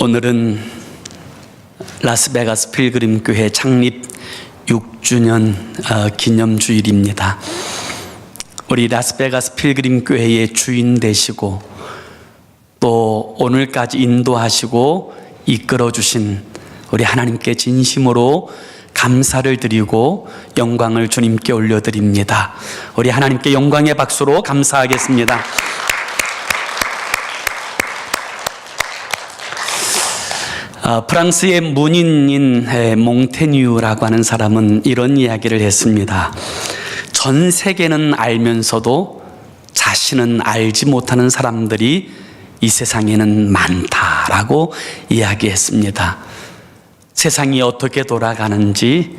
오늘은 라스베가스 필그림 교회 창립 6주년 기념주일입니다. 우리 라스베가스 필그림 교회의 주인 되시고 또 오늘까지 인도하시고 이끌어 주신 우리 하나님께 진심으로 감사를 드리고 영광을 주님께 올려드립니다. 우리 하나님께 영광의 박수로 감사하겠습니다. 프랑스의 문인인 몽테뉴라고 하는 사람은 이런 이야기를 했습니다. 전 세계는 알면서도 자신은 알지 못하는 사람들이 이 세상에는 많다라고 이야기했습니다. 세상이 어떻게 돌아가는지,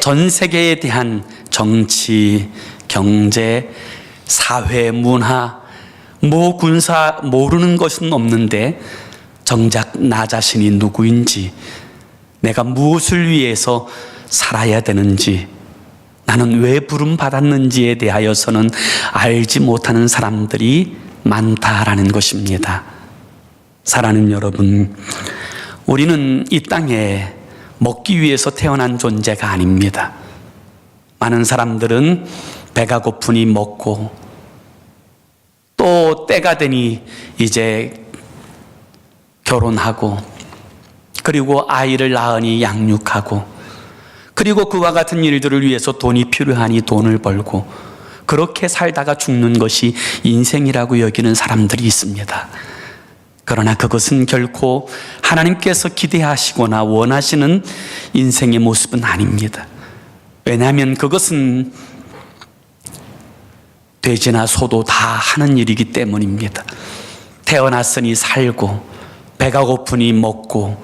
전 세계에 대한 정치, 경제, 사회, 문화, 군사 모르는 것은 없는데 정작 나 자신이 누구인지, 내가 무엇을 위해서 살아야 되는지, 나는 왜 부름 받았는지에 대하여서는 알지 못하는 사람들이 많다라는 것입니다. 사랑하는 여러분, 우리는 이 땅에 먹기 위해서 태어난 존재가 아닙니다. 많은 사람들은 배가 고프니 먹고, 또 때가 되니 이제 결혼하고, 그리고 아이를 낳으니 양육하고, 그리고 그와 같은 일들을 위해서 돈이 필요하니 돈을 벌고, 그렇게 살다가 죽는 것이 인생이라고 여기는 사람들이 있습니다. 그러나 그것은 결코 하나님께서 기대하시거나 원하시는 인생의 모습은 아닙니다. 왜냐하면 그것은 돼지나 소도 다 하는 일이기 때문입니다. 태어났으니 살고, 배가 고프니 먹고,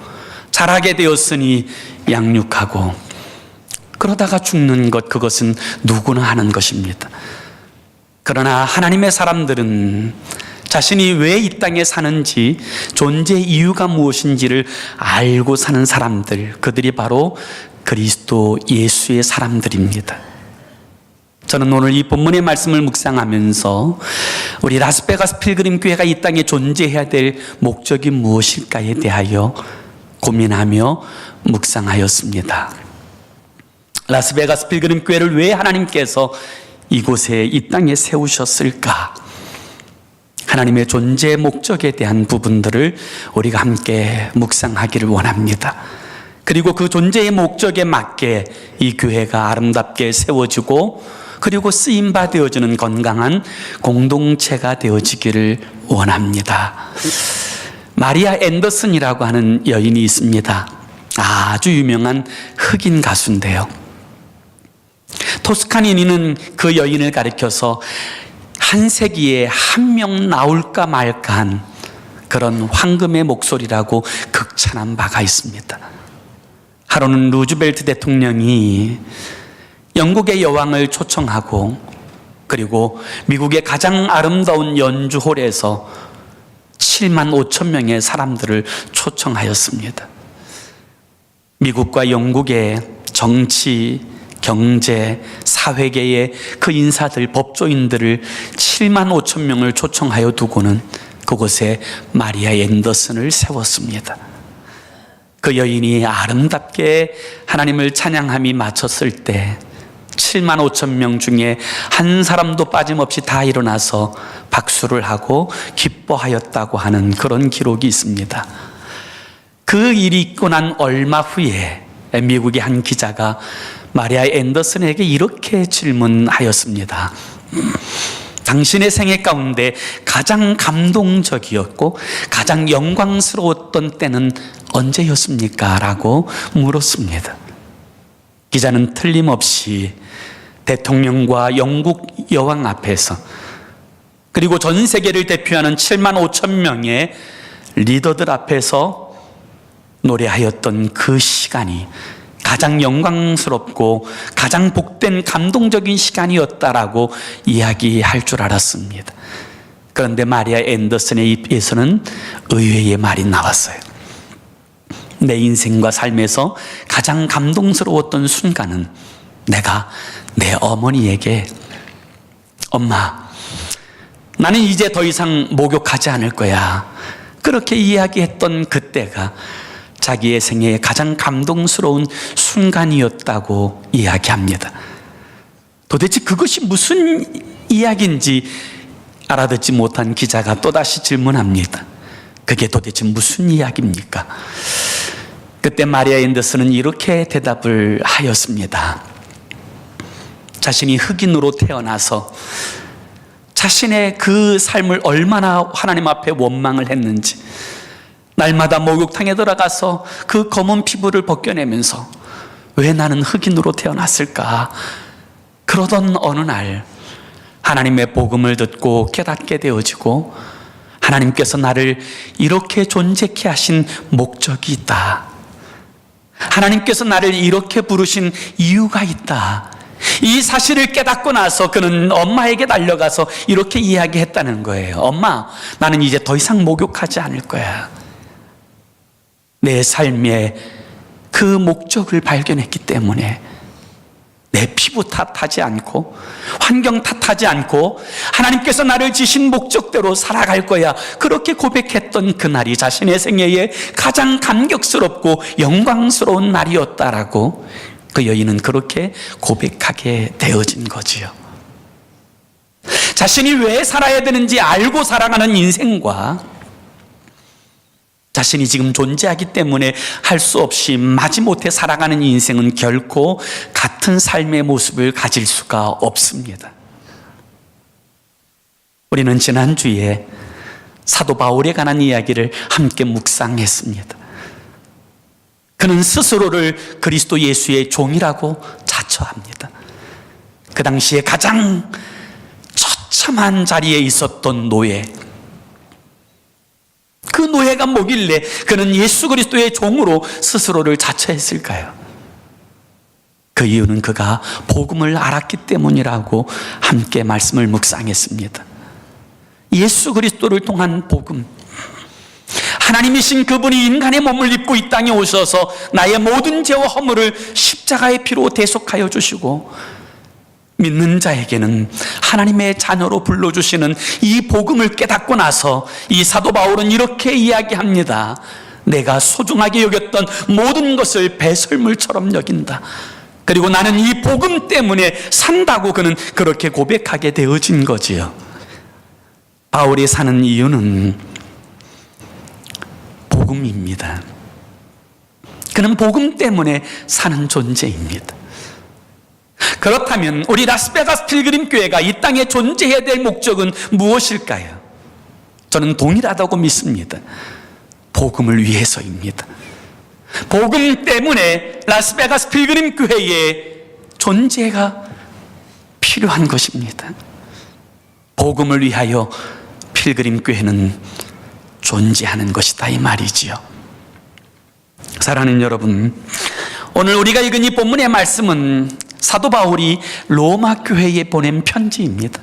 자라게 되었으니 양육하고, 그러다가 죽는 것, 그것은 누구나 하는 것입니다. 그러나 하나님의 사람들은 자신이 왜 이 땅에 사는지, 존재 이유가 무엇인지를 알고 사는 사람들, 그들이 바로 그리스도 예수의 사람들입니다. 저는 오늘 이 본문의 말씀을 묵상하면서 우리 라스베가스 필그림 교회가 이 땅에 존재해야 될 목적이 무엇일까에 대하여 고민하며 묵상하였습니다. 라스베가스 필그림 교회를 왜 하나님께서 이곳에 이 땅에 세우셨을까? 하나님의 존재 목적에 대한 부분들을 우리가 함께 묵상하기를 원합니다. 그리고 그 존재의 목적에 맞게 이 교회가 아름답게 세워지고, 그리고 쓰임바 되어지는 건강한 공동체가 되어지기를 원합니다. 마리아 앤더슨이라고 하는 여인이 있습니다. 아주 유명한 흑인 가수인데요. 토스카니니는 그 여인을 가리켜서 한 세기에 한 명 나올까 말까한 그런 황금의 목소리라고 극찬한 바가 있습니다. 하루는 루즈벨트 대통령이 영국의 여왕을 초청하고, 그리고 미국의 가장 아름다운 연주홀에서 7만 5천 명의 사람들을 초청하였습니다. 미국과 영국의 정치, 경제, 사회계의 그 인사들, 법조인들을 7만 5천 명을 초청하여 두고는 그곳에 마리아 앤더슨을 세웠습니다. 그 여인이 아름답게 하나님을 찬양함이 마쳤을 때 7만 5천 명 중에 한 사람도 빠짐없이 다 일어나서 박수를 하고 기뻐하였다고 하는 그런 기록이 있습니다. 그 일이 있고 난 얼마 후에 미국의 한 기자가 마리아 앤더슨에게 이렇게 질문하였습니다. 당신의 생애 가운데 가장 감동적이었고 가장 영광스러웠던 때는 언제였습니까? 라고 물었습니다. 기자는 틀림없이 대통령과 영국 여왕 앞에서, 그리고 전 세계를 대표하는 7만 5천 명의 리더들 앞에서 노래하였던 그 시간이 가장 영광스럽고 가장 복된 감동적인 시간이었다라고 이야기할 줄 알았습니다. 그런데 마리아 앤더슨의 입에서는 의외의 말이 나왔어요. 내 인생과 삶에서 가장 감동스러웠던 순간은 내가 내 어머니에게, 엄마, 나는 이제 더 이상 목욕하지 않을 거야. 그렇게 이야기했던 그때가 자기의 생애에 가장 감동스러운 순간이었다고 이야기합니다. 도대체 그것이 무슨 이야기인지 알아듣지 못한 기자가 또다시 질문합니다. 그게 도대체 무슨 이야기입니까? 그때 마리아 앤더슨은 이렇게 대답을 하였습니다. 자신이 흑인으로 태어나서 자신의 그 삶을 얼마나 하나님 앞에 원망을 했는지, 날마다 목욕탕에 들어가서 그 검은 피부를 벗겨내면서 왜 나는 흑인으로 태어났을까? 그러던 어느 날 하나님의 복음을 듣고 깨닫게 되어지고, 하나님께서 나를 이렇게 존재케 하신 목적이 있다. 하나님께서 나를 이렇게 부르신 이유가 있다. 이 사실을 깨닫고 나서 그는 엄마에게 달려가서 이렇게 이야기했다는 거예요. 엄마, 나는 이제 더 이상 목욕하지 않을 거야. 내 삶의 그 목적을 발견했기 때문에 내 피부 탓하지 않고 환경 탓하지 않고 하나님께서 나를 지신 목적대로 살아갈 거야. 그렇게 고백했던 그날이 자신의 생애에 가장 감격스럽고 영광스러운 날이었다라고 그 여인은 그렇게 고백하게 되어진 거지요. 자신이 왜 살아야 되는지 알고 살아가는 인생과 자신이 지금 존재하기 때문에 할 수 없이 마지못해 살아가는 인생은 결코 같은 삶의 모습을 가질 수가 없습니다. 우리는 지난주에 사도 바울에 관한 이야기를 함께 묵상했습니다. 그는 스스로를 그리스도 예수의 종이라고 자처합니다. 그 당시에 가장 처참한 자리에 있었던 노예, 그 노예가 뭐길래 그는 예수 그리스도의 종으로 스스로를 자처했을까요? 그 이유는 그가 복음을 알았기 때문이라고 함께 말씀을 묵상했습니다. 예수 그리스도를 통한 복음, 하나님이신 그분이 인간의 몸을 입고 이 땅에 오셔서 나의 모든 죄와 허물을 십자가의 피로 대속하여 주시고 믿는 자에게는 하나님의 자녀로 불러주시는 이 복음을 깨닫고 나서 이 사도 바울은 이렇게 이야기합니다. 내가 소중하게 여겼던 모든 것을 배설물처럼 여긴다. 그리고 나는 이 복음 때문에 산다고 그는 그렇게 고백하게 되어진 거지요. 바울이 사는 이유는 복음입니다. 그는 복음 때문에 사는 존재입니다. 그렇다면 우리 라스베가스 필그림 교회가 이 땅에 존재해야 될 목적은 무엇일까요? 저는 동일하다고 믿습니다. 복음을 위해서입니다. 복음 때문에 라스베가스 필그림 교회의 존재가 필요한 것입니다. 복음을 위하여 필그림 교회는 존재하는 것이다, 이 말이지요. 사랑하는 여러분, 오늘 우리가 읽은 이 본문의 말씀은 사도 바울이 로마 교회에 보낸 편지입니다.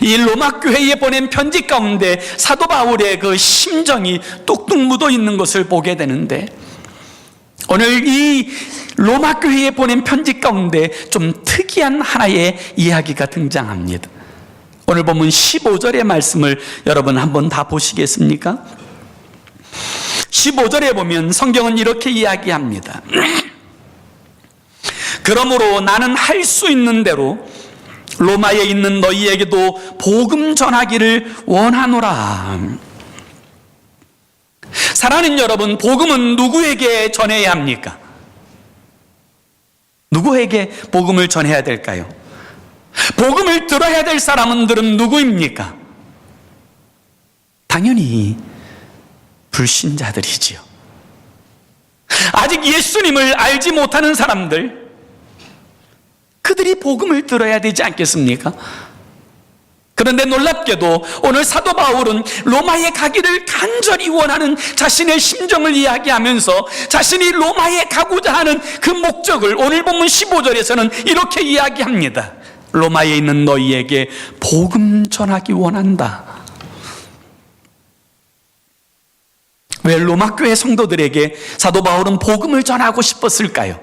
이 로마 교회에 보낸 편지 가운데 사도 바울의 그 심정이 뚝뚝 묻어 있는 것을 보게 되는데, 오늘 이 로마 교회에 보낸 편지 가운데 좀 특이한 하나의 이야기가 등장합니다. 오늘 본문 15절의 말씀을 여러분 한번 다 보시겠습니까? 15절에 보면 성경은 이렇게 이야기합니다. 그러므로 나는 할 수 있는 대로 로마에 있는 너희에게도 복음 전하기를 원하노라. 사랑하는 여러분, 복음은 누구에게 전해야 합니까? 누구에게 복음을 전해야 될까요? 복음을 들어야 될 사람들은 누구입니까? 당연히 불신자들이지요. 아직 예수님을 알지 못하는 사람들, 그들이 복음을 들어야 되지 않겠습니까? 그런데 놀랍게도 오늘 사도 바울은 로마에 가기를 간절히 원하는 자신의 심정을 이야기하면서 자신이 로마에 가고자 하는 그 목적을 오늘 본문 15절에서는 이렇게 이야기합니다. 로마에 있는 너희에게 복음 전하기 원한다. 왜 로마 교회 성도들에게 사도 바울은 복음을 전하고 싶었을까요?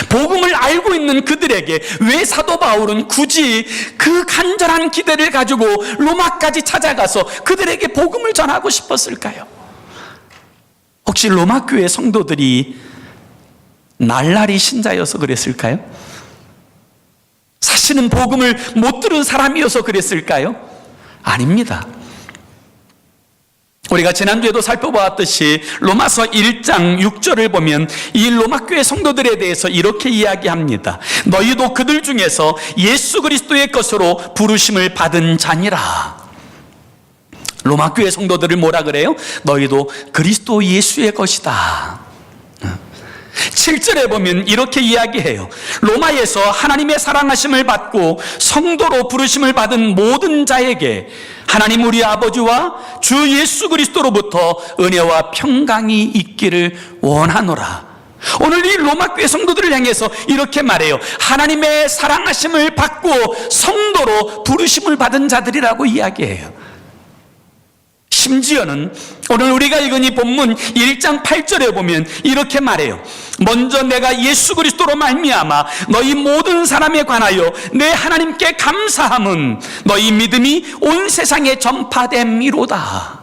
복음을 알고 있는 그들에게 왜 사도 바울은 굳이 그 간절한 기대를 가지고 로마까지 찾아가서 그들에게 복음을 전하고 싶었을까요? 혹시 로마 교회 성도들이 날라리 신자여서 그랬을까요? 사실은 복음을 못 들은 사람이어서 그랬을까요? 아닙니다. 우리가 지난주에도 살펴보았듯이 로마서 1장 6절을 보면 이 로마교회 성도들에 대해서 이렇게 이야기합니다. 너희도 그들 중에서 예수 그리스도의 것으로 부르심을 받은 자니라. 로마교회 성도들을 뭐라 그래요? 너희도 그리스도 예수의 것이다. 7절에 보면 이렇게 이야기해요. 로마에서 하나님의 사랑하심을 받고 성도로 부르심을 받은 모든 자에게 하나님 우리 아버지와 주 예수 그리스도로부터 은혜와 평강이 있기를 원하노라. 오늘 이 로마교회 성도들을 향해서 이렇게 말해요. 하나님의 사랑하심을 받고 성도로 부르심을 받은 자들이라고 이야기해요. 심지어는 오늘 우리가 읽은 이 본문 1장 8절에 보면 이렇게 말해요. 먼저 내가 예수 그리스도로 말미암아 너희 모든 사람에 관하여 내 하나님께 감사함은 너희 믿음이 온 세상에 전파됨이로다.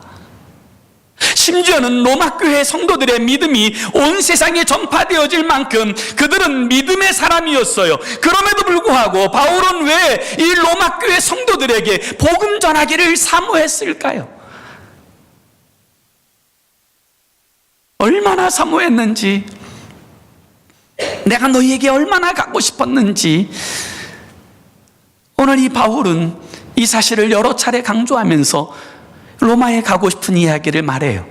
심지어는 로마교회 성도들의 믿음이 온 세상에 전파되어질 만큼 그들은 믿음의 사람이었어요. 그럼에도 불구하고 바울은 왜 이 로마교회 성도들에게 복음 전하기를 사모했을까요? 얼마나 사모했는지, 내가 너희에게 얼마나 가고 싶었는지, 오늘 이 바울은 이 사실을 여러 차례 강조하면서 로마에 가고 싶은 이야기를 말해요.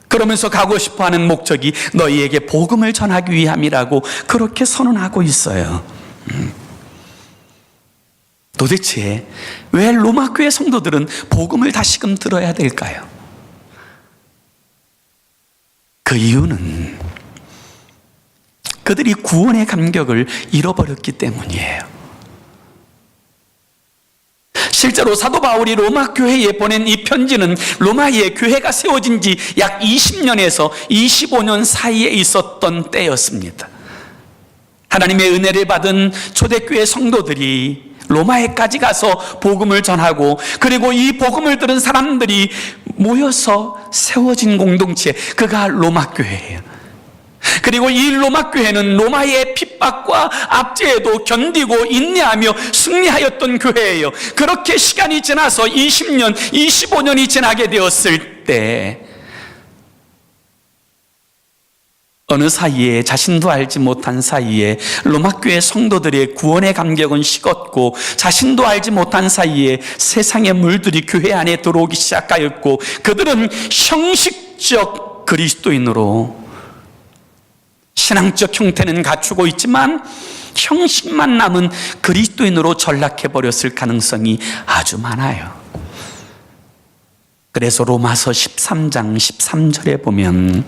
그러면서 가고 싶어하는 목적이 너희에게 복음을 전하기 위함이라고 그렇게 선언하고 있어요. 도대체 왜 로마교회 성도들은 복음을 다시금 들어야 될까요? 그 이유는 그들이 구원의 감격을 잃어버렸기 때문이에요. 실제로 사도 바울이 로마 교회에 보낸 이 편지는 로마에 교회가 세워진 지 약 20년에서 25년 사이에 있었던 때였습니다. 하나님의 은혜를 받은 초대교회 성도들이 로마에까지 가서 복음을 전하고, 그리고 이 복음을 들은 사람들이 모여서 세워진 공동체, 그가 로마 교회예요. 그리고 이 로마 교회는 로마의 핍박과 압제에도 견디고 인내하며 승리하였던 교회예요. 그렇게 시간이 지나서 20년, 25년이 지나게 되었을 때 어느 사이에, 자신도 알지 못한 사이에 로마교회 성도들의 구원의 감격은 식었고, 자신도 알지 못한 사이에 세상의 물들이 교회 안에 들어오기 시작하였고, 그들은 형식적 그리스도인으로 신앙적 형태는 갖추고 있지만 형식만 남은 그리스도인으로 전락해버렸을 가능성이 아주 많아요. 그래서 로마서 13장 13절에 보면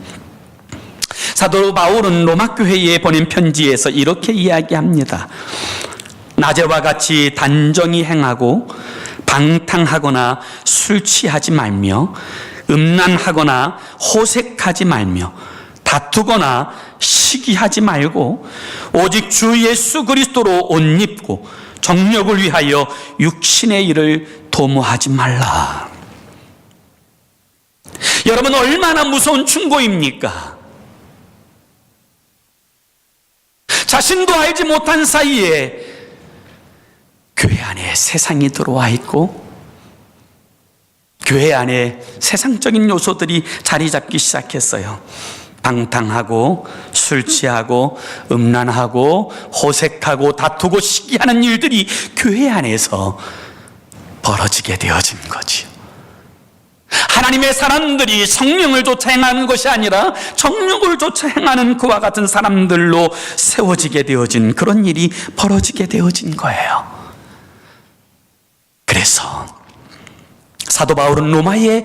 사도 바울은 로마 교회에 보낸 편지에서 이렇게 이야기합니다. 낮에와 같이 단정히 행하고 방탕하거나 술 취하지 말며 음란하거나 호색하지 말며 다투거나 시기하지 말고 오직 주 예수 그리스도로 옷 입고 정욕을 위하여 육신의 일을 도모하지 말라. 여러분, 얼마나 무서운 충고입니까? 자신도 알지 못한 사이에 교회 안에 세상이 들어와 있고, 교회 안에 세상적인 요소들이 자리 잡기 시작했어요. 방탕하고 술 취하고 음란하고 호색하고 다투고 시기하는 일들이 교회 안에서 벌어지게 되어진 거지요. 하나님의 사람들이 성령을 쫓아 행하는 것이 아니라 정욕을 쫓아 행하는 그와 같은 사람들로 세워지게 되어진 그런 일이 벌어지게 되어진 거예요. 그래서 사도 바울은 로마의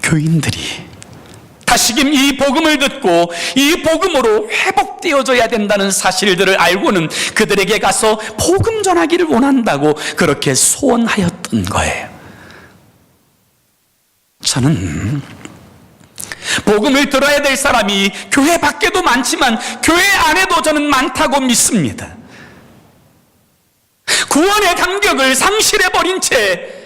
교인들이 다시금 이 복음을 듣고 이 복음으로 회복되어져야 된다는 사실들을 알고는 그들에게 가서 복음 전하기를 원한다고 그렇게 소원하였던 거예요. 저는 복음을 들어야 될 사람이 교회 밖에도 많지만 교회 안에도 저는 많다고 믿습니다. 구원의 감격을 상실해버린 채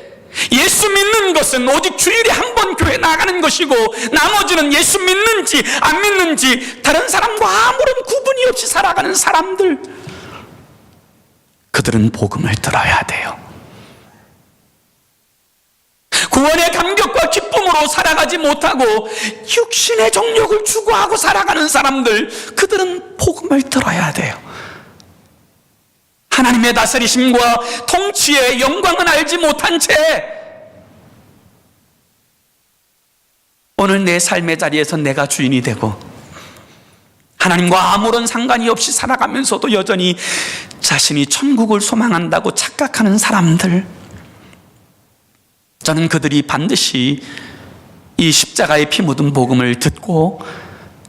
예수 믿는 것은 오직 주일에 한 번 교회 나가는 것이고 나머지는 예수 믿는지 안 믿는지 다른 사람과 아무런 구분이 없이 살아가는 사람들, 그들은 복음을 들어야 돼요. 구원의 감격과 기쁨으로 살아가지 못하고 육신의 정욕을 추구하고 살아가는 사람들, 그들은 복음을 들어야 돼요. 하나님의 다스리심과 통치의 영광은 알지 못한 채 오늘 내 삶의 자리에서 내가 주인이 되고 하나님과 아무런 상관이 없이 살아가면서도 여전히 자신이 천국을 소망한다고 착각하는 사람들, 저는 그들이 반드시 이 십자가의 피 묻은 복음을 듣고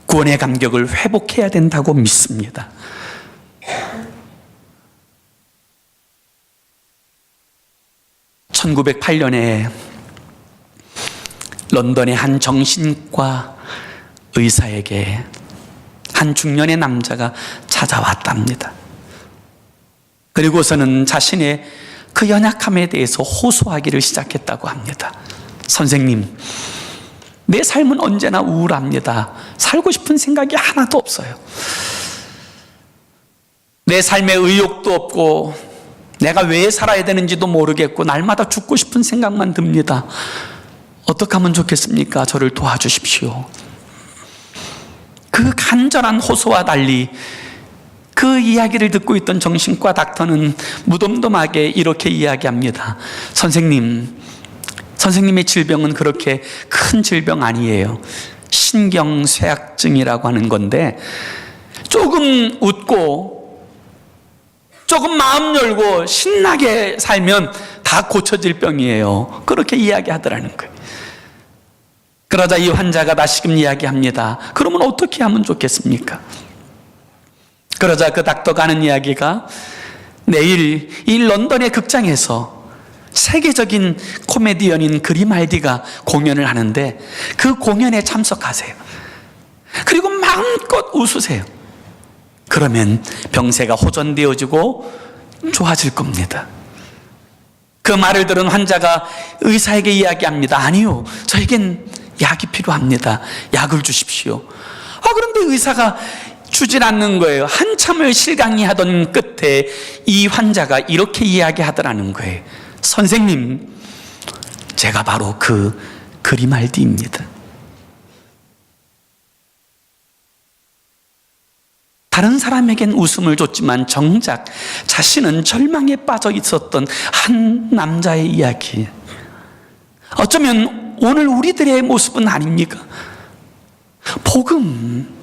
구원의 감격을 회복해야 된다고 믿습니다. (1908년에) 런던의 한 정신과 의사에게 한 중년의 남자가 찾아왔답니다. 그리고서는 자신의 그 연약함에 대해서 호소하기를 시작했다고 합니다. 선생님, 내 삶은 언제나 우울합니다. 살고 싶은 생각이 하나도 없어요. 내 삶에 의욕도 없고 내가 왜 살아야 되는지도 모르겠고 날마다 죽고 싶은 생각만 듭니다. 어떻게 하면 좋겠습니까? 저를 도와주십시오. 그 간절한 호소와 달리 그 이야기를 듣고 있던 정신과 닥터는 무덤덤하게 이렇게 이야기합니다. 선생님의 질병은 그렇게 큰 질병 아니에요. 신경쇠약증이라고 하는 건데 조금 웃고 조금 마음 열고 신나게 살면 다 고쳐질 병이에요. 그렇게 이야기하더라는 거예요. 그러자 이 환자가 다시금 이야기합니다. 그러면 어떻게 하면 좋겠습니까? 그러자 그 닥터가 하는 이야기가 내일 이 런던의 극장에서 세계적인 코미디언인 그리말디가 공연을 하는데 그 공연에 참석하세요. 그리고 마음껏 웃으세요. 그러면 병세가 호전되어지고 좋아질 겁니다. 그 말을 들은 환자가 의사에게 이야기합니다. 아니요, 저에겐 약이 필요합니다. 약을 주십시오. 그런데 의사가 주질 않는 거예요. 한참을 실강의하던 끝에 이 환자가 이렇게 이야기하더라는 거예요. 선생님, 제가 바로 그 그리말디입니다. 다른 사람에겐 웃음을 줬지만 정작 자신은 절망에 빠져 있었던 한 남자의 이야기. 어쩌면 오늘 우리들의 모습은 아닙니까? 복음,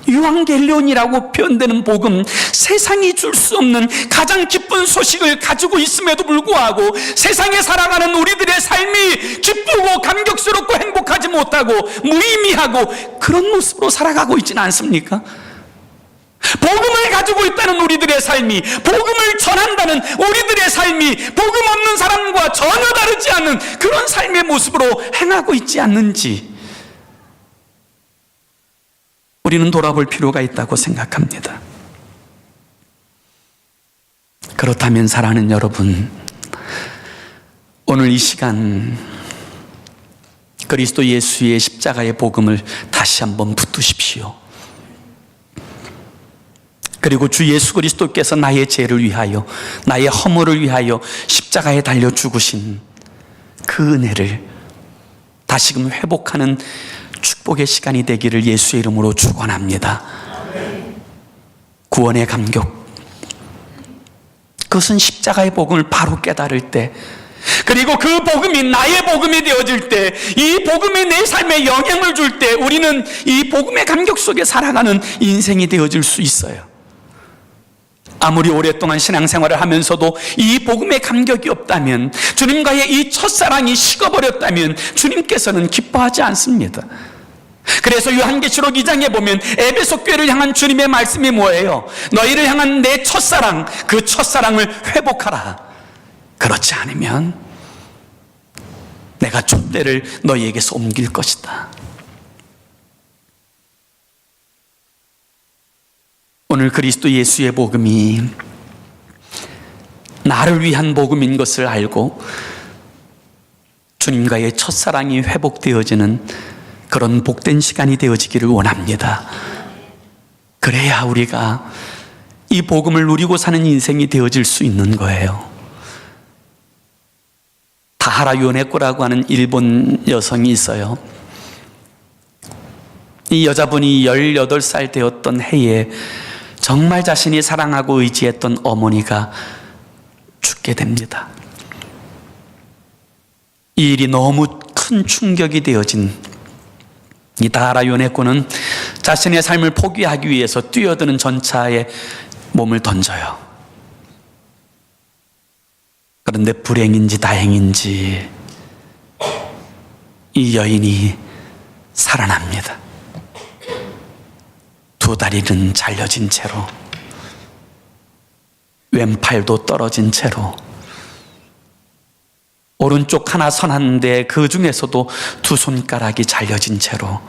유앙겔리온이라고 표현되는 복음, 세상이 줄 수 없는 가장 기쁜 소식을 가지고 있음에도 불구하고 세상에 살아가는 우리들의 삶이 기쁘고 감격스럽고 행복하지 못하고 무의미하고 그런 모습으로 살아가고 있지는 않습니까? 복음을 가지고 있다는 우리들의 삶이, 복음을 전한다는 우리들의 삶이 복음 없는 사람과 전혀 다르지 않는 그런 삶의 모습으로 행하고 있지 않는지 우리는 돌아볼 필요가 있다고 생각합니다. 그렇다면 사랑하는 여러분, 오늘 이 시간 그리스도 예수의 십자가의 복음을 다시 한번 붙드십시오. 그리고 주 예수 그리스도께서 나의 죄를 위하여, 나의 허물을 위하여 십자가에 달려 죽으신 그 은혜를 다시금 회복하는 축복의 시간이 되기를 예수의 이름으로 축원합니다. 구원의 감격, 그것은 십자가의 복음을 바로 깨달을 때, 그리고 그 복음이 나의 복음이 되어질 때, 이 복음이 내 삶에 영향을 줄 때 우리는 이 복음의 감격 속에 살아가는 인생이 되어질 수 있어요. 아무리 오랫동안 신앙생활을 하면서도 이 복음의 감격이 없다면, 주님과의 이 첫사랑이 식어버렸다면 주님께서는 기뻐하지 않습니다. 그래서 요한계시록 2장에 보면 에베소 교회를 향한 주님의 말씀이 뭐예요? 너희를 향한 내 첫사랑, 그 첫사랑을 회복하라. 그렇지 않으면 내가 촛대를 너희에게서 옮길 것이다. 오늘 그리스도 예수의 복음이 나를 위한 복음인 것을 알고 주님과의 첫사랑이 회복되어지는 그런 복된 시간이 되어지기를 원합니다. 그래야 우리가 이 복음을 누리고 사는 인생이 되어질 수 있는 거예요. 다하라 요네코라고 하는 일본 여성이 있어요. 이 여자분이 18살 되었던 해에 정말 자신이 사랑하고 의지했던 어머니가 죽게 됩니다. 이 일이 너무 큰 충격이 되어진 이 다하라 요네코는 자신의 삶을 포기하기 위해서 뛰어드는 전차에 몸을 던져요. 그런데 불행인지 다행인지 이 여인이 살아납니다. 두 다리는 잘려진 채로, 왼팔도 떨어진 채로, 오른쪽 하나 선한데 그 중에서도 두 손가락이 잘려진 채로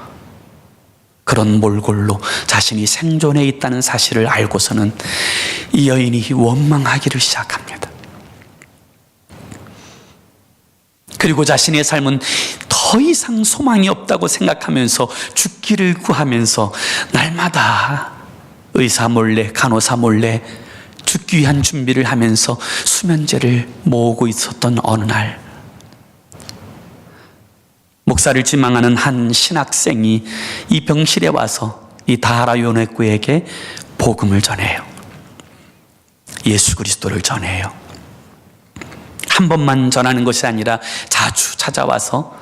그런 몰골로 자신이 생존해 있다는 사실을 알고서는 이 여인이 원망하기를 시작합니다. 그리고 자신의 삶은 더 이상 소망이 없다고 생각하면서 죽기를 구하면서 날마다 의사 몰래, 간호사 몰래 죽기 위한 준비를 하면서 수면제를 모으고 있었던 어느 날, 목사를 지망하는 한 신학생이 이 병실에 와서 이 다하라 요네코에게 복음을 전해요. 예수 그리스도를 전해요. 한 번만 전하는 것이 아니라 자주 찾아와서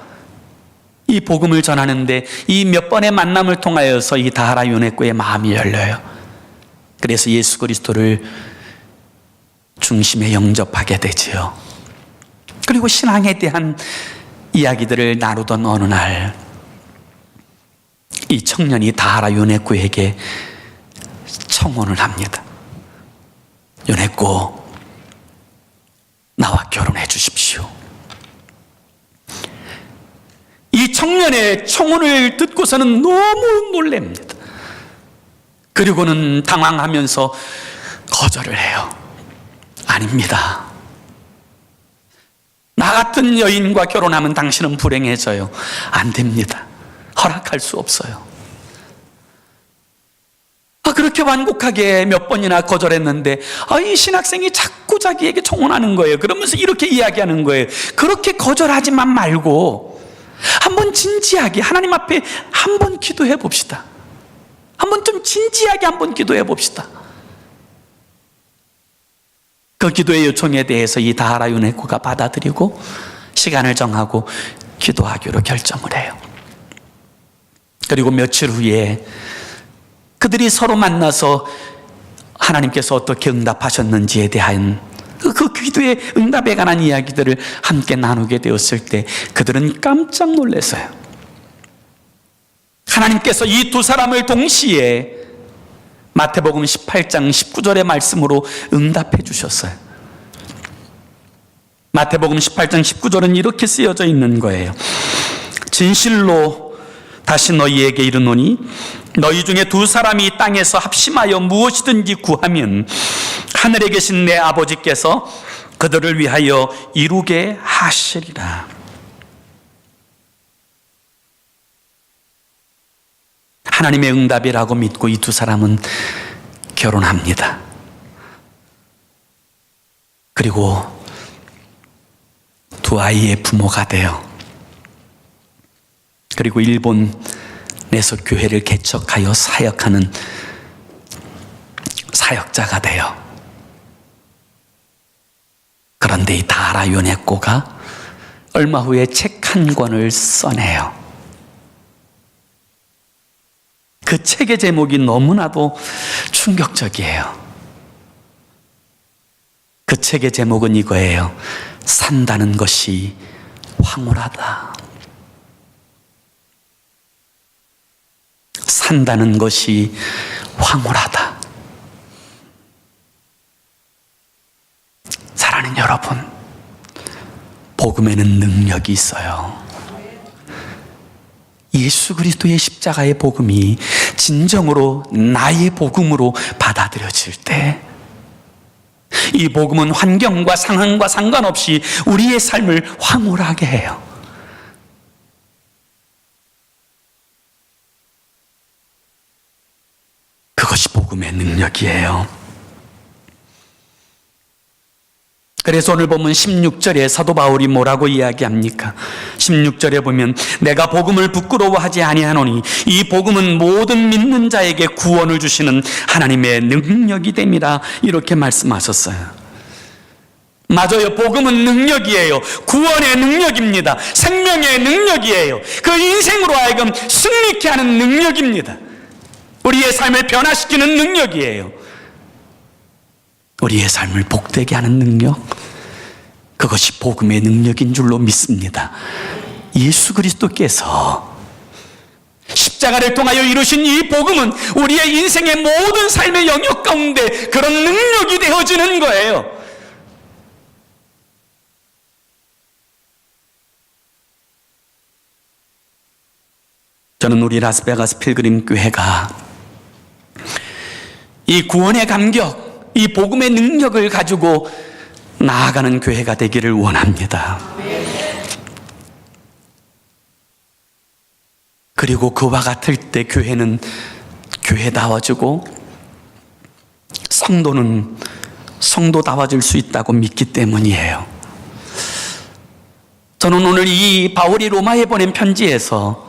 이 복음을 전하는데 이 몇 번의 만남을 통하여서 이 다하라 요네코의 마음이 열려요. 그래서 예수 그리스도를 중심에 영접하게 되지요. 그리고 신앙에 대한 이야기들을 나누던 어느 날, 이 청년이 다하라 요네코에게 청혼을 합니다. 요네코, 나와 결혼해 주십시오. 이 청년의 청혼을 듣고서는 너무 놀랍니다. 그리고는 당황하면서 거절을 해요. 아닙니다. 나 같은 여인과 결혼하면 당신은 불행해져요. 안 됩니다. 허락할 수 없어요. 그렇게 완곡하게 몇 번이나 거절했는데 이 신학생이 자꾸 자기에게 청혼하는 거예요. 그러면서 이렇게 이야기하는 거예요. 그렇게 거절하지만 말고 한번 진지하게 하나님 앞에 한번 기도해 봅시다. 한번 좀 진지하게 한번 기도해 봅시다. 그 기도의 요청에 대해서 이 다하라 요네코가 받아들이고 시간을 정하고 기도하기로 결정을 해요. 그리고 며칠 후에 그들이 서로 만나서 하나님께서 어떻게 응답하셨는지에 대한 그 기도의 응답에 관한 이야기들을 함께 나누게 되었을 때 그들은 깜짝 놀랐어요. 하나님께서 이 두 사람을 동시에 마태복음 18장 19절의 말씀으로 응답해 주셨어요. 마태복음 18장 19절은 이렇게 쓰여져 있는 거예요. 진실로 다시 너희에게 이르노니 너희 중에 두 사람이 땅에서 합심하여 무엇이든지 구하면 하늘에 계신 내 아버지께서 그들을 위하여 이루게 하시리라. 하나님의 응답이라고 믿고 이 두 사람은 결혼합니다. 그리고 두 아이의 부모가 돼요. 그리고 일본에서 교회를 개척하여 사역하는 사역자가 돼요. 그런데 이 다하라 요네코가 얼마 후에 책 한 권을 써내요. 그 책의 제목이 너무나도 충격적이에요. 그 책의 제목은 이거예요. 산다는 것이 황홀하다. 산다는 것이 황홀하다. 사랑하는 여러분, 복음에는 능력이 있어요. 예수 그리스도의 십자가의 복음이 진정으로 나의 복음으로 받아들여질 때, 이 복음은 환경과 상황과 상관없이 우리의 삶을 황홀하게 해요. 그것이 복음의 능력이에요. 그래서 오늘 보면 16절에 사도 바울이 뭐라고 이야기합니까? 16절에 보면 내가 복음을 부끄러워하지 아니하노니 이 복음은 모든 믿는 자에게 구원을 주시는 하나님의 능력이 됨이라, 이렇게 말씀하셨어요. 맞아요. 복음은 능력이에요. 구원의 능력입니다. 생명의 능력이에요. 그 인생으로 하여금 승리케 하는 능력입니다. 우리의 삶을 변화시키는 능력이에요. 우리의 삶을 복되게 하는 능력, 그것이 복음의 능력인 줄로 믿습니다. 예수 그리스도께서 십자가를 통하여 이루신 이 복음은 우리의 인생의 모든 삶의 영역 가운데 그런 능력이 되어지는 거예요. 저는 우리 라스베가스 필그림 교회가 이 구원의 감격, 이 복음의 능력을 가지고 나아가는 교회가 되기를 원합니다. 그리고 그와 같을 때 교회는 교회다워지고 성도는 성도다워질 수 있다고 믿기 때문이에요. 저는 오늘 이 바울이 로마에 보낸 편지에서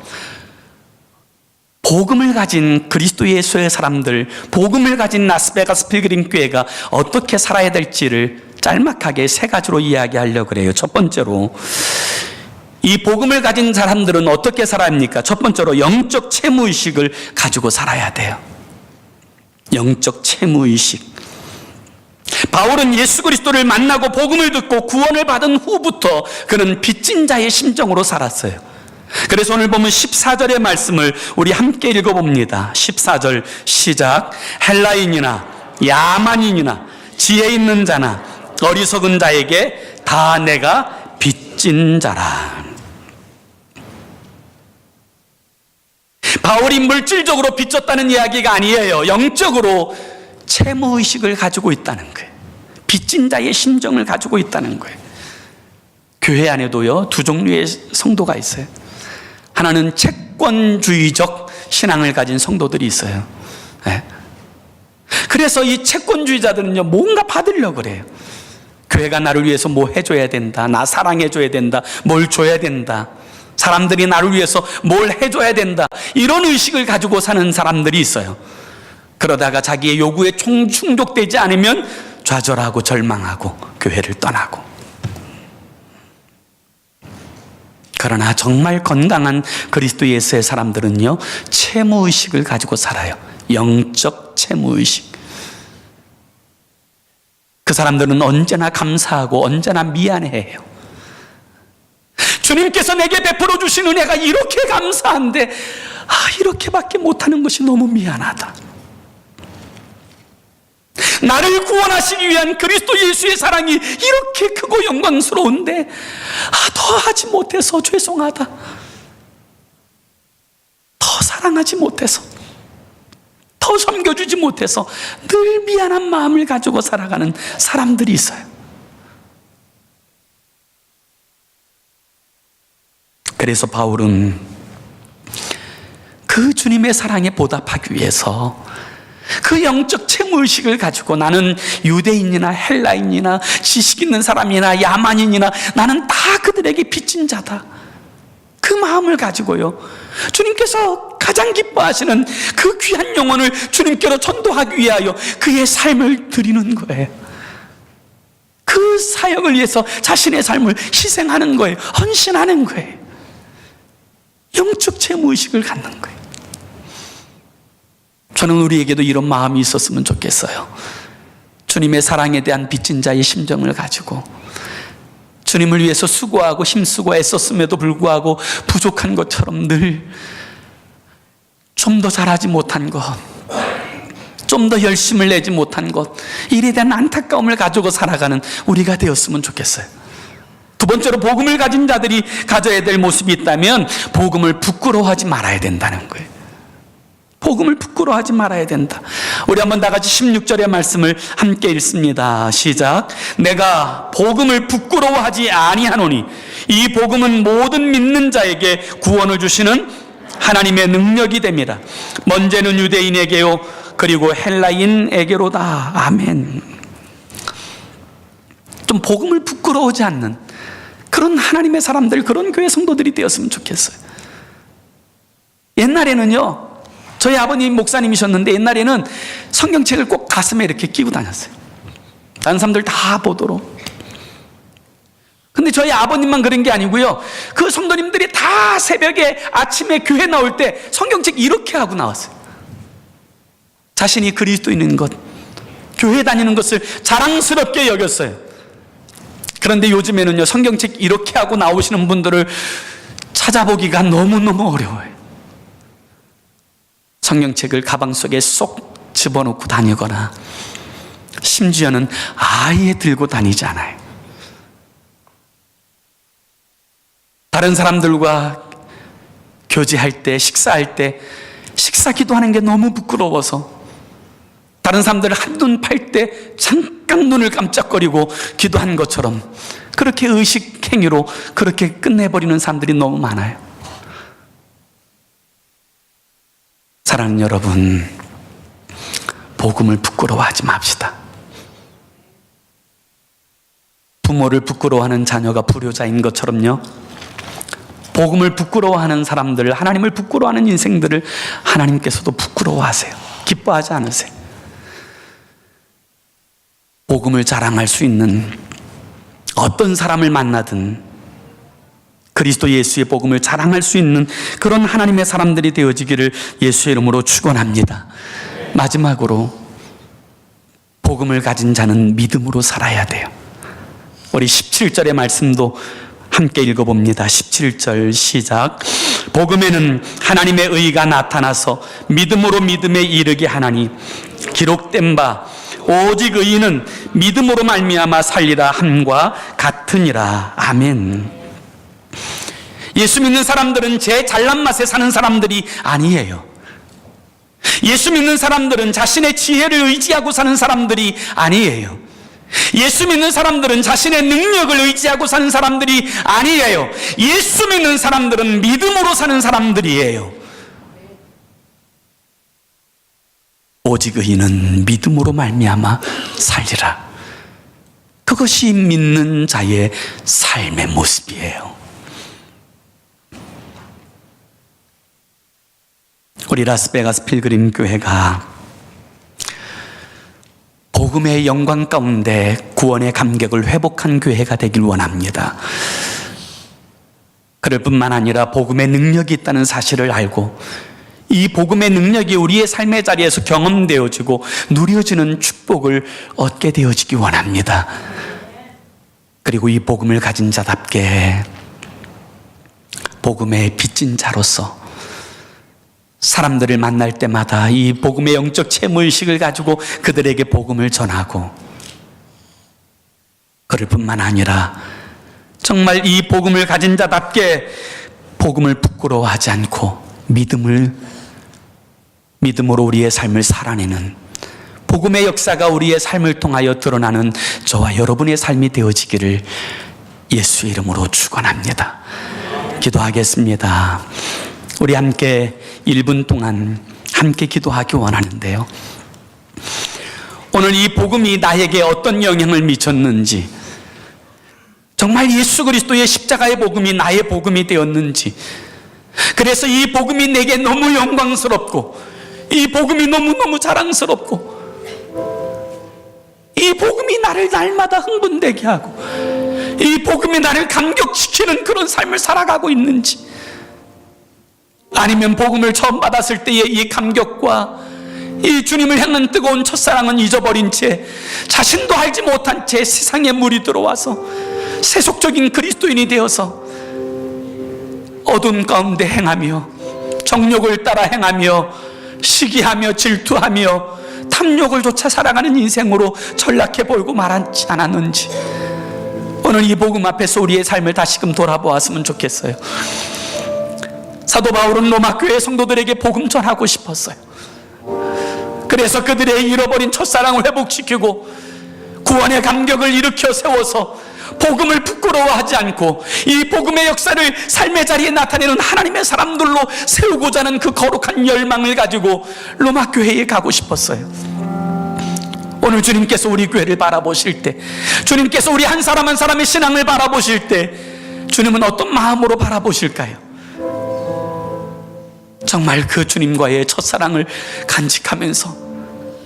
복음을 가진 그리스도 예수의 사람들, 복음을 가진 라스베가스 필그림 교회가 어떻게 살아야 될지를 짤막하게 세 가지로 이야기하려고 그래요. 첫 번째로, 이 복음을 가진 사람들은 어떻게 살아야 합니까? 첫 번째로 영적 채무의식을 가지고 살아야 돼요. 영적 채무의식. 바울은 예수 그리스도를 만나고 복음을 듣고 구원을 받은 후부터 그는 빚진 자의 심정으로 살았어요. 그래서 오늘 보면 14절의 말씀을 우리 함께 읽어봅니다. 14절 시작. 헬라인이나 야만인이나 지혜 있는 자나 어리석은 자에게 다 내가 빚진 자라. 바울이 물질적으로 빚졌다는 이야기가 아니에요. 영적으로 채무의식을 가지고 있다는 거예요. 빚진 자의 심정을 가지고 있다는 거예요. 교회 안에도요, 두 종류의 성도가 있어요. 하나는 채권주의적 신앙을 가진 성도들이 있어요. 네. 그래서 이 채권주의자들은요, 뭔가 받으려고 그래요. 교회가 나를 위해서 뭐 해줘야 된다, 나 사랑해줘야 된다, 뭘 줘야 된다, 사람들이 나를 위해서 뭘 해줘야 된다, 이런 의식을 가지고 사는 사람들이 있어요. 그러다가 자기의 요구에 충족되지 않으면 좌절하고 절망하고 교회를 떠나고. 그러나 정말 건강한 그리스도 예수의 사람들은요, 채무의식을 가지고 살아요. 영적 채무의식. 그 사람들은 언제나 감사하고 언제나 미안해해요. 주님께서 내게 베풀어 주신 은혜가 이렇게 감사한데, 이렇게밖에 못하는 것이 너무 미안하다. 나를 구원하시기 위한 그리스도 예수의 사랑이 이렇게 크고 영광스러운데 더 하지 못해서 죄송하다. 더 사랑하지 못해서, 더 섬겨주지 못해서 늘 미안한 마음을 가지고 살아가는 사람들이 있어요. 그래서 바울은 그 주님의 사랑에 보답하기 위해서 그 영적 채무의식을 가지고 나는 유대인이나 헬라인이나 지식 있는 사람이나 야만인이나 나는 다 그들에게 빚진 자다, 그 마음을 가지고요, 주님께서 가장 기뻐하시는 그 귀한 영혼을 주님께로 전도하기 위하여 그의 삶을 드리는 거예요. 그 사역을 위해서 자신의 삶을 희생하는 거예요. 헌신하는 거예요. 영적 채무의식을 갖는 거예요. 저는 우리에게도 이런 마음이 있었으면 좋겠어요. 주님의 사랑에 대한 빚진 자의 심정을 가지고 주님을 위해서 수고하고 힘쓰고 애썼음에도 불구하고 부족한 것처럼 늘 좀 더 잘하지 못한 것, 좀 더 열심을 내지 못한 것, 일에 대한 안타까움을 가지고 살아가는 우리가 되었으면 좋겠어요. 두 번째로, 복음을 가진 자들이 가져야 될 모습이 있다면 복음을 부끄러워하지 말아야 된다는 거예요. 복음을 부끄러워하지 말아야 된다. 우리 한번 다 같이 16절의 말씀을 함께 읽습니다. 시작. 내가 복음을 부끄러워하지 아니하노니 이 복음은 모든 믿는 자에게 구원을 주시는 하나님의 능력이 됨이라. 먼저는 유대인에게요 그리고 헬라인에게로다. 아멘. 좀 복음을 부끄러워하지 않는 그런 하나님의 사람들, 그런 교회 성도들이 되었으면 좋겠어요. 옛날에는요, 저희 아버님 목사님이셨는데 옛날에는 성경책을 꼭 가슴에 이렇게 끼고 다녔어요. 다른 사람들 다 보도록. 근데 저희 아버님만 그런 게 아니고요, 그 성도님들이 다 새벽에 아침에 교회 나올 때 성경책 이렇게 하고 나왔어요. 자신이 그리스도인인 것, 교회 다니는 것을 자랑스럽게 여겼어요. 그런데 요즘에는요, 성경책 이렇게 하고 나오시는 분들을 찾아보기가 너무너무 어려워요. 성경책을 가방 속에 쏙 집어넣고 다니거나 심지어는 아예 들고 다니지 않아요. 다른 사람들과 교제할 때, 식사할 때 식사 기도하는 게 너무 부끄러워서 다른 사람들 한눈 팔 때 잠깐 눈을 깜짝거리고 기도한 것처럼 그렇게 의식 행위로 그렇게 끝내버리는 사람들이 너무 많아요. 사랑하는 여러분, 복음을 부끄러워하지 맙시다. 부모를 부끄러워하는 자녀가 불효자인 것처럼요, 복음을 부끄러워하는 사람들, 하나님을 부끄러워하는 인생들을 하나님께서도 부끄러워하세요. 기뻐하지 않으세요. 복음을 자랑할 수 있는 어떤 사람을 만나든 그리스도 예수의 복음을 자랑할 수 있는 그런 하나님의 사람들이 되어지기를 예수의 이름으로 축원합니다. 마지막으로 복음을 가진 자는 믿음으로 살아야 돼요. 우리 17절의 말씀도 함께 읽어봅니다. 17절 시작. 복음에는 하나님의 의가 나타나서 믿음으로 믿음에 이르게 하나니 기록된 바 오직 의인은 믿음으로 말미암아 살리라 함과 같으니라. 아멘. 예수 믿는 사람들은 제 잘난 맛에 사는 사람들이 아니에요. 예수 믿는 사람들은 자신의 지혜를 의지하고 사는 사람들이 아니에요. 예수 믿는 사람들은 자신의 능력을 의지하고 사는 사람들이 아니에요. 예수 믿는 사람들은 믿음으로 사는 사람들이에요. 오직 의인은 믿음으로 말미암아 살리라. 그것이 믿는 자의 삶의 모습이에요. 우리 라스베가스 필그림 교회가 복음의 영광 가운데 구원의 감격을 회복한 교회가 되길 원합니다. 그럴 뿐만 아니라 복음의 능력이 있다는 사실을 알고 이 복음의 능력이 우리의 삶의 자리에서 경험되어지고 누려지는 축복을 얻게 되어지기 원합니다. 그리고 이 복음을 가진 자답게 복음의 빚진 자로서 사람들을 만날 때마다 이 복음의 영적 채무의식을 가지고 그들에게 복음을 전하고, 그럴 뿐만 아니라 정말 이 복음을 가진 자답게 복음을 부끄러워하지 않고 믿음으로 우리의 삶을 살아내는 복음의 역사가 우리의 삶을 통하여 드러나는 저와 여러분의 삶이 되어지기를 예수의 이름으로 축원합니다. 기도하겠습니다. 우리 함께 1분 동안 함께 기도하기 원하는데요, 오늘 이 복음이 나에게 어떤 영향을 미쳤는지, 정말 예수 그리스도의 십자가의 복음이 나의 복음이 되었는지, 그래서 이 복음이 내게 너무 영광스럽고 이 복음이 너무너무 자랑스럽고 이 복음이 나를 날마다 흥분되게 하고 이 복음이 나를 감격시키는 그런 삶을 살아가고 있는지, 아니면 복음을 처음 받았을 때의 이 감격과 이 주님을 향한 뜨거운 첫사랑은 잊어버린 채 자신도 알지 못한 채 세상에 물이 들어와서 세속적인 그리스도인이 되어서 어둠 가운데 행하며 정욕을 따라 행하며 시기하며 질투하며 탐욕을 쫓아 살아가는 인생으로 전락해 보이고 말하지 않았는지, 오늘 이 복음 앞에서 우리의 삶을 다시금 돌아보았으면 좋겠어요. 사도 바울은 로마 교회 성도들에게 복음 전하고 싶었어요. 그래서 그들의 잃어버린 첫사랑을 회복시키고 구원의 감격을 일으켜 세워서 복음을 부끄러워하지 않고 이 복음의 역사를 삶의 자리에 나타내는 하나님의 사람들로 세우고자 하는 그 거룩한 열망을 가지고 로마 교회에 가고 싶었어요. 오늘 주님께서 우리 교회를 바라보실 때, 주님께서 우리 한 사람 한 사람의 신앙을 바라보실 때 주님은 어떤 마음으로 바라보실까요? 정말 그 주님과의 첫사랑을 간직하면서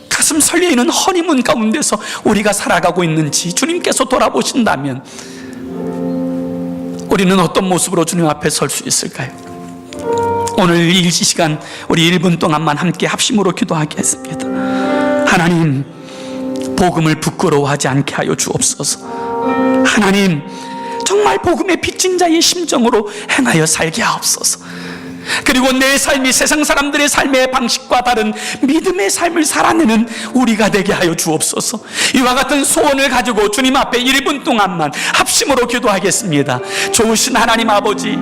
가슴 설레이는 허니문 가운데서 우리가 살아가고 있는지 주님께서 돌아보신다면 우리는 어떤 모습으로 주님 앞에 설 수 있을까요? 오늘 이 시간 우리 1분 동안만 함께 합심으로 기도하겠습니다. 하나님, 복음을 부끄러워하지 않게 하여 주옵소서. 하나님, 정말 복음의 빚진 자의 심정으로 행하여 살게 하옵소서. 그리고 내 삶이 세상 사람들의 삶의 방식과 다른 믿음의 삶을 살아내는 우리가 되게 하여 주옵소서. 이와 같은 소원을 가지고 주님 앞에 1분 동안만 합심으로 기도하겠습니다. 좋으신 하나님 아버지,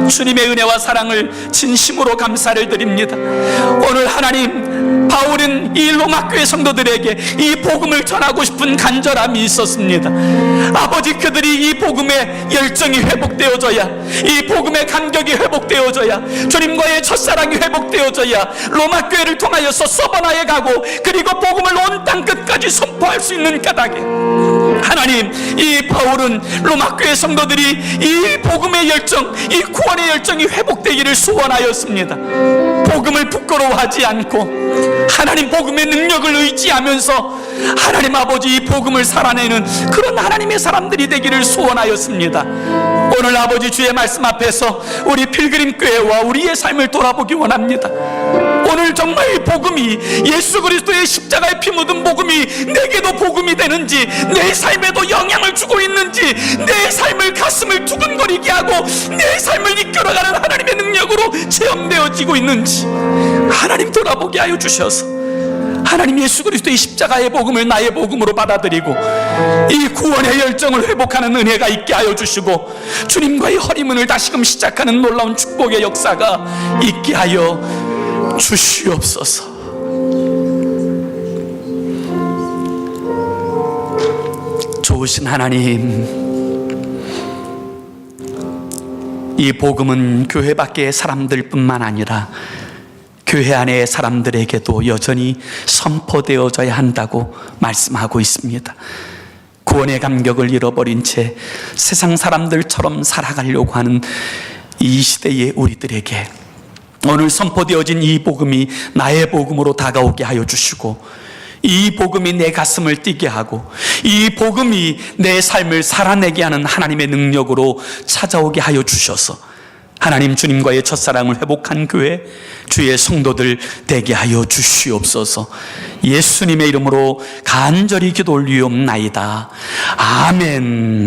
주님의 은혜와 사랑을 진심으로 감사를 드립니다. 오늘 하나님, 바울은 이 로마 교회 성도들에게 이 복음을 전하고 싶은 간절함이 있었습니다. 아버지, 그들이 이 복음의 열정이 회복되어져야, 이 복음의 감격이 회복되어져야, 주님과의 첫사랑이 회복되어져야 로마 교회를 통하여서 서버나에 가고 그리고 복음을 온 땅 끝까지 선포할 수 있는 까닭에 하나님, 이 바울은 로마 교회 성도들이 이 복음의 열정, 이 구원의 열정이 회복되기를 소원하였습니다. 복음을 부끄러워하지 않고 하나님 복음의 능력을 의지하면서 하나님 아버지 이 복음을 살아내는 그런 하나님의 사람들이 되기를 소원하였습니다. 오늘 아버지 주의 말씀 앞에서 우리 필그림 교회와 우리의 삶을 돌아보기 원합니다. 오늘 정말 이 복음이, 예수 그리스도의 십자가에 피 묻은 복음이 내게도 복음이 되는지, 내 삶에도 영향을 주고 있는지, 내 삶을 가슴을 두근거리게 하고 내 삶을 이끌어가는 하나님의 능력으로 체험되어지고 있는지 하나님 돌아보게 하여 주셔서 하나님 예수 그리스도의 십자가의 복음을 나의 복음으로 받아들이고 이 구원의 열정을 회복하는 은혜가 있게 하여 주시고 주님과의 허리문을 다시금 시작하는 놀라운 축복의 역사가 있게 하여 주시옵소서. 좋으신 하나님, 이 복음은 교회 밖의 사람들뿐만 아니라 교회 안의 사람들에게도 여전히 선포되어져야 한다고 말씀하고 있습니다. 구원의 감격을 잃어버린 채 세상 사람들처럼 살아가려고 하는 이 시대의 우리들에게 오늘 선포되어진 이 복음이 나의 복음으로 다가오게 하여 주시고, 이 복음이 내 가슴을 뛰게 하고 이 복음이 내 삶을 살아내게 하는 하나님의 능력으로 찾아오게 하여 주셔서 하나님 주님과의 첫사랑을 회복한 교회, 주의 성도들 되게 하여 주시옵소서. 예수님의 이름으로 간절히 기도 올리옵나이다. 아멘.